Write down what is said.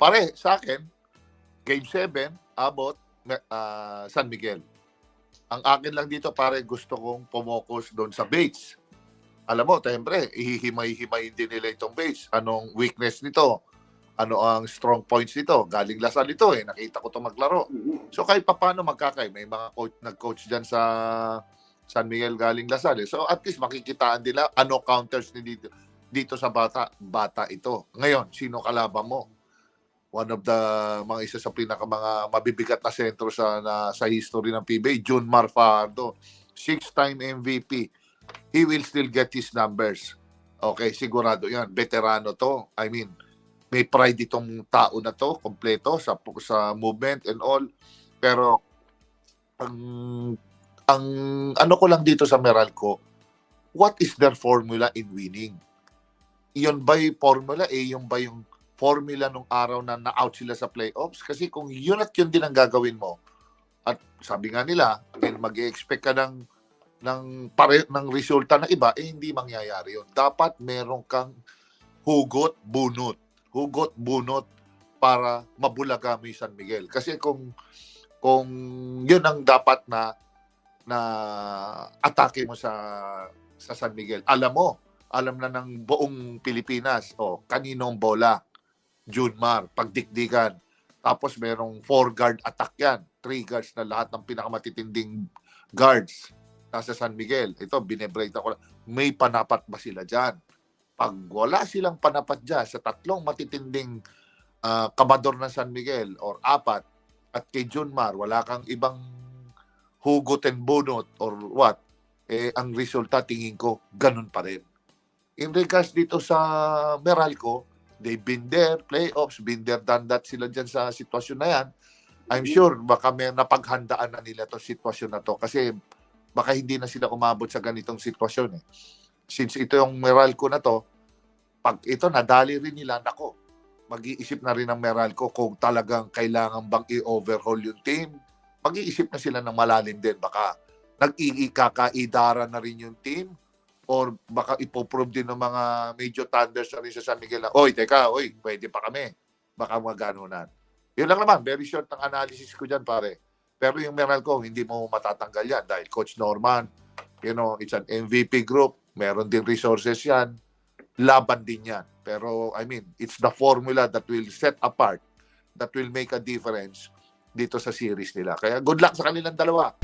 Pare, sa akin, Game 7, abot, San Miguel. Ang akin lang dito, pare, gusto kong pumokus doon sa Bates. Alam mo, siyempre, ihihimay-himay din nila itong Bates. Anong weakness nito? Ano ang strong points nito? Galing Lasal ito eh. Nakita ko ito maglaro. So kahit paano magkakay, may mga coach, nag-coach dyan sa San Miguel galing Lasal eh. So at least makikitaan nila ano counters ni dito sa bata ito. Ngayon, sino kalaban mo? One of the mga isa sa mga mabibigat na sentro sa history ng PBA, Junmar Fajardo, 6-time MVP. He will still get his numbers. Okay, sigurado yan. Veterano to. I mean, may pride itong tao na to, kompleto sa movement and all. Pero ang ano ko lang dito sa Meralco, what is their formula in winning? Iyon ba yung formula? Yung ba yung formula nung araw na na-out sila sa playoffs? Kasi kung yun at yun din ang gagawin mo, at sabi nga nila, mag-expect ka ng resulta na iba, hindi mangyayari yun. Dapat meron kang hugot-bunot para mabulaga mo yung San Miguel. Kasi kung yun ang dapat na atake mo sa San Miguel, alam na ng buong Pilipinas, kaninong bola, Junmar, pagdikdikan. Tapos merong 4-guard attack yan. 3 guards na lahat ng pinakamatitinding guards nasa San Miguel. Ito, binebrate ako. May panapat ba sila dyan? Pag wala silang panapat dyan sa tatlong matitinding kabador ng San Miguel or 4 at kay Junmar, wala kang ibang hugot and bunot or what, ang resulta tingin ko, ganun pa rin. In regards dito sa Meralco, they've been there, playoffs, been there, done that sila dyan sa sitwasyon na yan. I'm sure baka may napaghandaan na nila itong sitwasyon na to kasi baka hindi na sila umabot sa ganitong sitwasyon eh. Since ito yung Meralco na to, pag ito nadali rin nila, nako, mag-iisip na rin ng Meralco kung talagang kailangan bang i-overhaul yung team. Mag-iisip na sila ng malalim din. Baka nag-iikakaidara na rin yung team or baka ipoprove din ng mga major thunders na rin sa San Miguel na, pwede pa kami. Baka maganunan. Yun lang naman, very short ang analysis ko dyan, pare. Pero yung Meralco, hindi mo matatanggal yan dahil Coach Norman, it's an MVP group, meron din resources yan, laban din yan. Pero, it's the formula that will set apart, that will make a difference dito sa series nila. Kaya good luck sa kanilang dalawa.